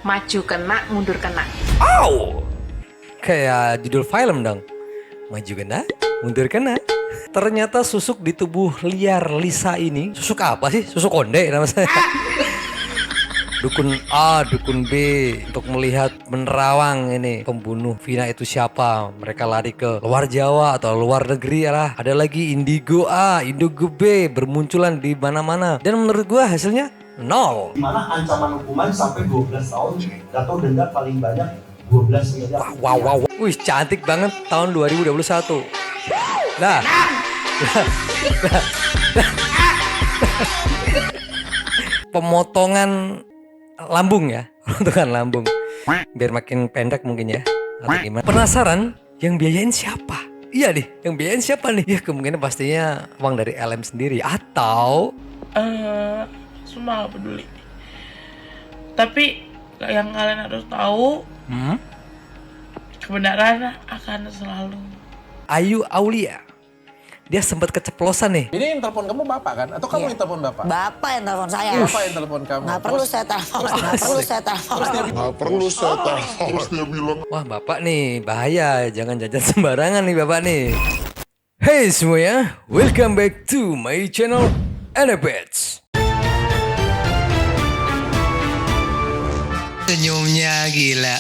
Maju kena, mundur kena. Au! Kayak judul film dong. Maju kena, mundur kena. Ternyata susuk di tubuh liar Lisa ini. Susuk apa sih? Susuk konde nama saya. Dukun A, dukun B untuk melihat menerawang ini pembunuh Vina itu siapa. Mereka lari ke luar Jawa atau luar negeri lah. Ada lagi Indigo A, Indigo B bermunculan di mana-mana. Dan menurut gua hasilnya nol. Di mana ancaman hukuman sampai 12 tahun atau denda paling banyak 12 miliar. Wow. Wih, cantik banget tahun 2021. Nah. Pemotongan lambung ya, pemotongan lambung. Biar makin pendek mungkin ya. Atau gimana? Penasaran? Yang biayain siapa? Iya nih, yang biayain siapa nih? Ya kemungkinan pastinya uang dari LM sendiri atau Semua gak peduli. Tapi yang kalian harus tahu, kebenaran akan selalu. Ayu Aulia. Dia sempat keceplosan nih. Ini yang telepon kamu bapak kan? Atau kamu yang telepon bapak? Bapak yang telepon saya. Bapak yang telepon kamu? Nggak perlu saya telepon. Terus dia bilang, Wah bapak nih bahaya, jangan jajan sembarangan nih bapak nih. Hey semuanya, welcome back to my channel Anabets. Senyumnya gila.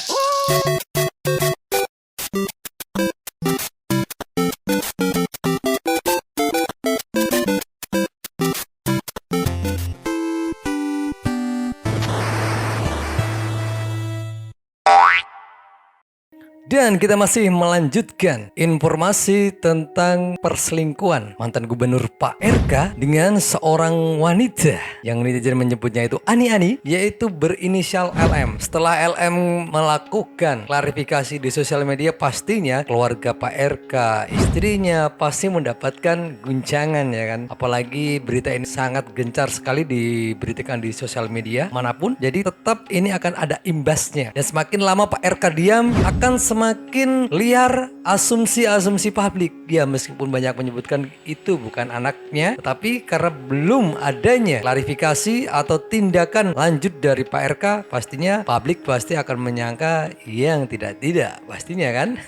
Dan kita masih melanjutkan informasi tentang perselingkuhan mantan gubernur Pak RK dengan seorang wanita yang netizen menyebutnya itu Ani-Ani, yaitu berinisial LM. Setelah LM melakukan klarifikasi di sosial media, pastinya keluarga Pak RK, istrinya pasti mendapatkan guncangan ya kan. Apalagi berita ini sangat gencar sekali diberitakan di sosial media manapun. Jadi tetap ini akan ada imbasnya. Dan semakin lama Pak RK diam, akan semakin liar asumsi-asumsi publik. Ya meskipun banyak menyebutkan itu bukan anaknya, tetapi karena belum adanya klarifikasi atau tindakan lanjut dari Pak RK, pastinya publik pasti akan menyangka yang tidak-tidak pastinya kan.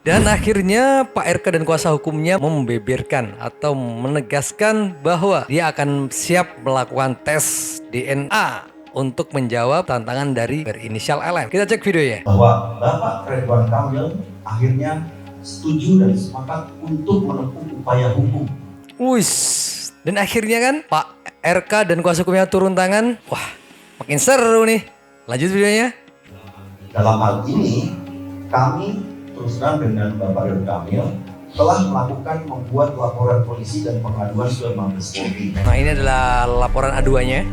Dan akhirnya Pak RK dan kuasa hukumnya membeberkan atau menegaskan bahwa dia akan siap melakukan tes DNA untuk menjawab tantangan dari berinisial LM. Kita cek videonya. Bahwa Bapak Ridwan Kamil akhirnya setuju dan sepakat untuk menempuh upaya hukum. Wis, dan akhirnya kan Pak RK dan kuasa hukumnya turun tangan. Wah, makin seru nih. Lanjut videonya. Dalam hal ini, kami terus terang dengan Bapak Ridwan Kamil telah melakukan membuat laporan polisi dan pengaduan ke Mabes Polri. Nah, ini adalah laporan aduannya.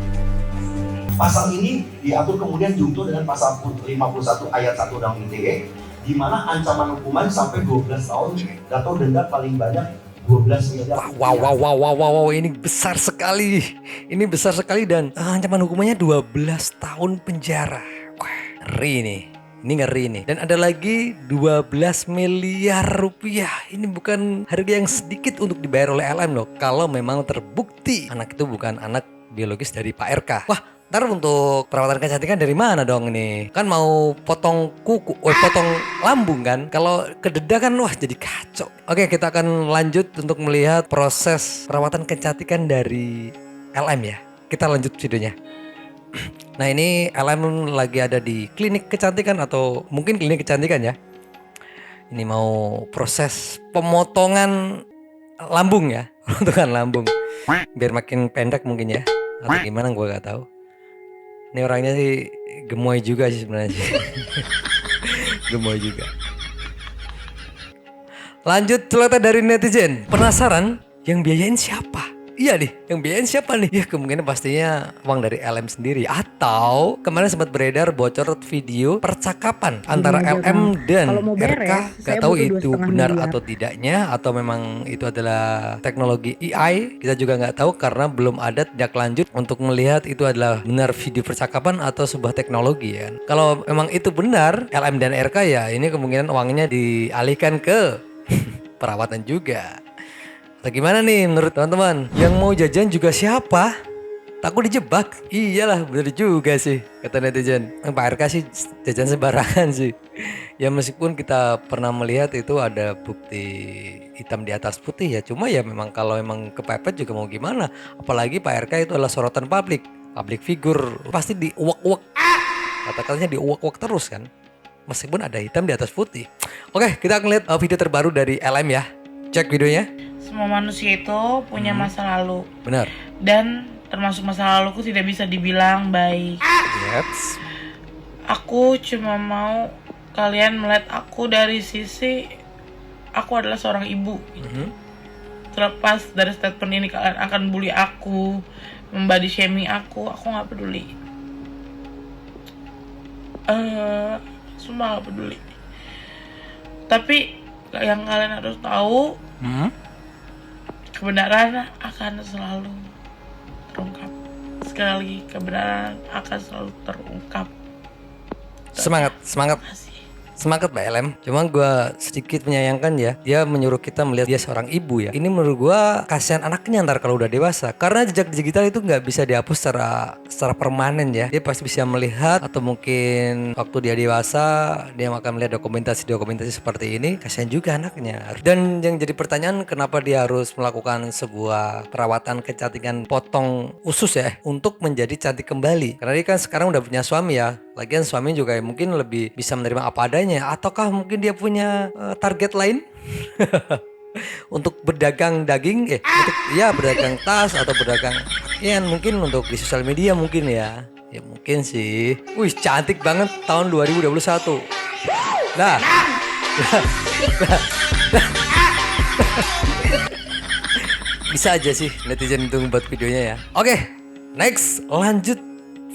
Pasal ini diatur kemudian junto dengan pasal 51 ayat 1 Undang ITE, di mana ancaman hukuman sampai 12 tahun atau denda paling banyak 12 miliar. Wow, ini besar sekali. Ini besar sekali dan ancaman hukumannya 12 tahun penjara. Wah, ngeri nih. Ini ngeri nih. Dan ada lagi 12 miliar rupiah. Ini bukan harga yang sedikit untuk dibayar oleh LM loh. Kalau memang terbukti anak itu bukan anak biologis dari Pak RK. Wah, ntar untuk perawatan kecantikan dari mana dong nih? Kan mau potong kuku, potong lambung kan? Kalau kededa kan wah jadi kacau. Oke, kita akan lanjut untuk melihat proses perawatan kecantikan dari LM ya. Kita lanjut videonya. Nah ini LM lagi ada di klinik kecantikan atau mungkin klinik kecantikan ya. Ini mau proses pemotongan lambung ya. Pemotongan lambung. Biar makin pendek mungkin ya. Atau gimana gue gak tahu. Ini orangnya sih gemoy juga sih sebenarnya. Gemoy juga. Lanjut celoteh dari netizen. Penasaran? Yang biayain siapa? Iya nih, yang biayain siapa nih? Ya kemungkinan pastinya uang dari LM sendiri. Atau kemarin sempat beredar bocor video percakapan antara LM dan RK. Gak tahu itu benar atau tidaknya, atau memang itu adalah teknologi AI. Kita juga gak tahu karena belum ada tindak lanjut untuk melihat itu adalah benar video percakapan atau sebuah teknologi ya. Kalau memang itu benar LM dan RK ya ini kemungkinan uangnya dialihkan ke perawatan juga. Atau gimana nih menurut teman-teman? Yang mau jajan juga siapa? takut dijebak. Iyalah, bener juga sih kata netizen. Pak RK sih jajan sembarangan sih. Ya meskipun kita pernah melihat itu ada bukti hitam di atas putih ya. Cuma ya memang kalau memang kepepet juga mau gimana. Apalagi Pak RK itu adalah sorotan publik figur. Pasti diuak-uak. Kata-katanya diuak-uak terus kan. Meskipun ada hitam di atas putih. Oke, kita akan lihat video terbaru dari LM ya. Cek videonya. Semua manusia itu punya masa lalu. Benar. Dan termasuk masa laluku tidak bisa dibilang baik. Yes. Aku cuma mau kalian melihat aku dari sisi aku adalah seorang ibu. Terlepas dari statement ini kalian akan bully aku, membody shaming aku nggak peduli. Sumpah gak peduli. Tapi yang kalian harus tahu, kebenaran akan selalu terungkap. Sekali lagi, kebenaran akan selalu terungkap. Semangat. Semangat Mbak LM. Cuma gue sedikit menyayangkan ya, dia menyuruh kita melihat dia seorang ibu ya. Ini menurut gue kasihan anaknya ntar kalau udah dewasa. Karena jejak digital itu nggak bisa dihapus secara permanen ya. Dia pasti bisa melihat atau mungkin waktu dia dewasa dia akan melihat dokumentasi seperti ini. Kasihan juga anaknya. Dan yang jadi pertanyaan, kenapa dia harus melakukan sebuah perawatan kecantikan potong usus ya untuk menjadi cantik kembali. Karena dia kan sekarang udah punya suami ya. Lagian suami juga mungkin lebih bisa menerima apa adanya. Ataukah mungkin dia punya target lain? Untuk berdagang daging, untuk berdagang tas atau berdagang pakaian mungkin untuk di sosial media mungkin ya. Ya mungkin sih. Wih, cantik banget tahun 2021. Nah. Bisa aja sih netizen itu buat videonya ya. Oke, next lanjut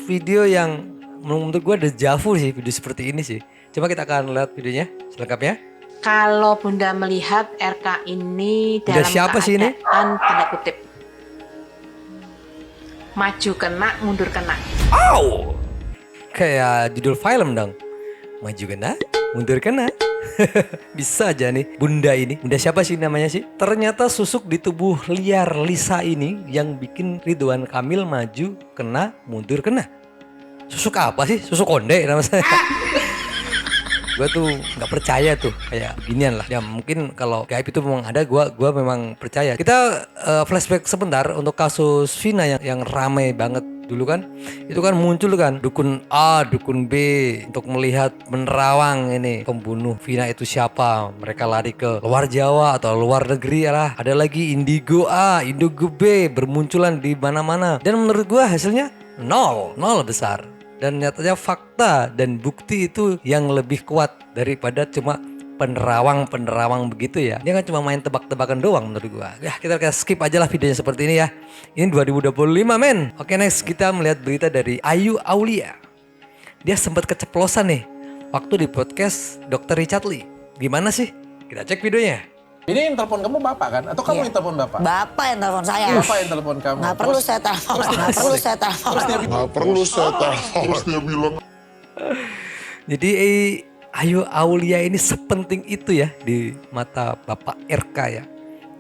video yang menurut gue deja vu sih, video seperti ini sih. Coba kita akan lihat videonya selengkapnya. Kalau Bunda melihat RK ini Bunda dalam siapa sih ini? keadaan tanda kutip maju kena, mundur kena. Oh, kayak judul film dong. Maju kena, mundur kena. Bisa aja nih Bunda ini. Bunda siapa sih namanya sih? Ternyata susuk di tubuh liar Lisa ini yang bikin Ridwan Kamil maju kena, mundur kena. Susuk apa sih? Susuk konde nama saya. Gue tuh nggak percaya tuh kayak beginian lah. Ya mungkin kalau gaib itu memang ada, gue memang percaya. Kita flashback sebentar untuk kasus Vina yang ramai banget dulu kan. Itu kan muncul kan dukun A, dukun B untuk melihat menerawang ini pembunuh Vina itu siapa. Mereka lari ke luar Jawa atau luar negeri lah. Ada lagi Indigo A, Indigo B bermunculan di mana-mana. Dan menurut gue hasilnya nol besar. Dan nyatanya fakta dan bukti itu yang lebih kuat daripada cuma penerawang begitu ya. Dia kan cuma main tebak-tebakan doang menurut gua. Ya kita skip aja lah videonya seperti ini ya. Ini 2025 men. Oke, next kita melihat berita dari Ayu Aulia. Dia sempat keceplosan nih waktu di podcast Dr. Richard Lee. Gimana sih? Kita cek videonya. Ini yang telepon kamu bapak kan? Atau kamu yang telepon bapak? Bapak yang telepon saya. Bapak yang telepon kamu. Nggak perlu saya telepon. Nggak perlu saya telepon. Nggak perlu saya tahu. Terus dia bilang, Jadi Ayu Aulia ini sepenting itu ya di mata Bapak RK ya.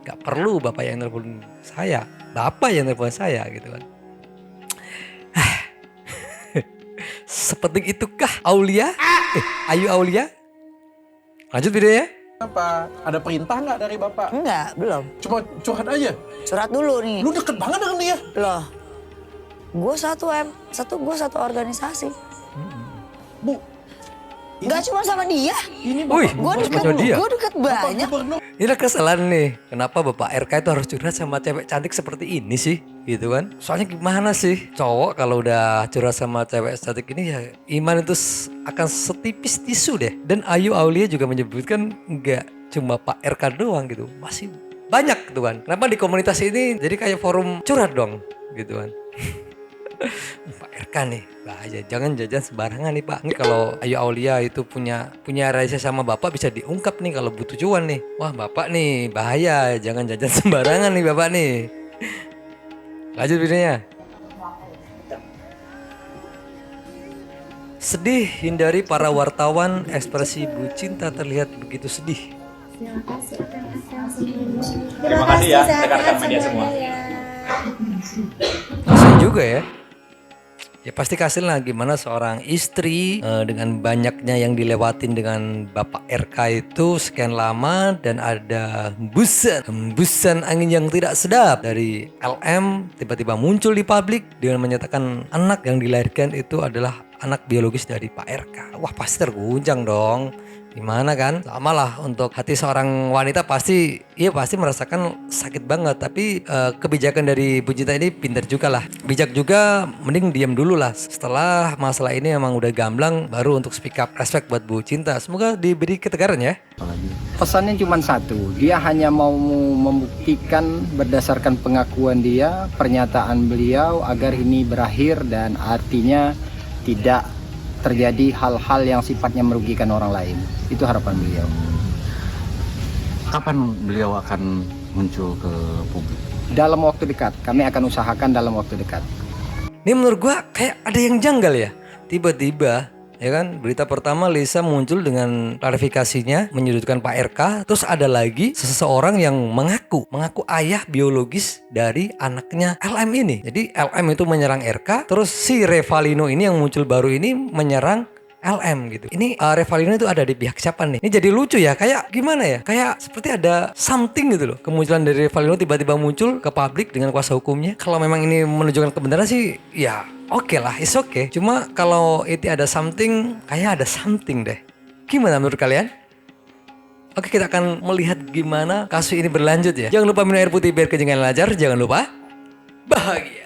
Gak perlu Bapak yang telepon saya, Bapak yang telepon saya gitu kan. Sepenting itukah Aulia? Ayu Aulia? Lanjut videonya. Apa? Ada perintah nggak dari bapak? Enggak, belum. Cuma curhat aja. Surat dulu nih. Lu deket banget dengan dia. Loh. Gue satu organisasi. Bu. Gak cuma sama dia. Ini Wih, bapak. Gue deket banyak. Gubernur. Ini kesalahan nih. Kenapa Bapak RK itu harus curhat sama cewek cantik seperti ini sih? Gitu kan. Soalnya gimana sih? Cowok kalau udah curhat sama cewek cantik ini ya iman itu akan setipis tisu deh. Dan Ayu Aulia juga menyebutkan nggak cuma Pak RK doang gitu. Masih banyak gitu kan. Kenapa di komunitas ini jadi kayak forum curhat dong gitu kan. Pak RK nih, bahaya. Jangan jajan sembarangan nih Pak. Ini kalau Ayu Aulia itu punya rahasia sama Bapak bisa diungkap nih kalau butuh cuan nih. Wah Bapak nih bahaya, jangan jajan sembarangan nih Bapak nih. Lanjut videonya. Sedih hindari para wartawan, ekspresi Bu Cinta terlihat begitu sedih. Terima kasih ya rekan-rekan media semua. Masih juga ya. Ya pasti kasih lah gimana seorang istri dengan banyaknya yang dilewatin dengan Bapak RK itu sekian lama dan ada hembusan angin yang tidak sedap dari LM tiba-tiba muncul di publik dengan menyatakan anak yang dilahirkan itu adalah anak biologis dari Pak RK. Wah pasti terguncang dong. Gimana kan? Sama lah untuk hati seorang wanita pasti merasakan sakit banget. Tapi kebijakan dari Bu Cinta ini pintar juga lah. Bijak juga, mending diam dulu lah. Setelah masalah ini emang udah gamblang, baru untuk speak up. Respect buat Bu Cinta. Semoga diberi ketegaran ya. Pesannya cuma satu, dia hanya mau membuktikan berdasarkan pengakuan dia, pernyataan beliau agar ini berakhir dan artinya tidak terjadi hal-hal yang sifatnya merugikan orang lain. Itu harapan beliau. Kapan beliau akan muncul ke publik? Dalam waktu dekat, kami akan usahakan dalam waktu dekat. Ini menurut gua kayak ada yang janggal ya. Tiba-tiba ya kan, berita pertama Lisa muncul dengan klarifikasinya menyudutkan Pak RK. Terus ada lagi seseorang yang mengaku ayah biologis dari anaknya LM ini. Jadi LM itu menyerang RK, terus si Revalino ini yang muncul baru ini menyerang LM gitu. Ini Revalino itu ada di pihak siapa nih? Ini jadi lucu ya, kayak gimana ya? Kayak seperti ada something gitu loh. Kemunculan dari Revalino tiba-tiba muncul ke publik dengan kuasa hukumnya. Kalau memang ini menunjukkan kebenaran sih ya oke lah, it's okay. Cuma kalau itu ada something, kayak ada something deh. Gimana menurut kalian? Oke, kita akan melihat gimana kasus ini berlanjut ya. Jangan lupa minum air putih biar kejengan lancar. Jangan lupa bahagia.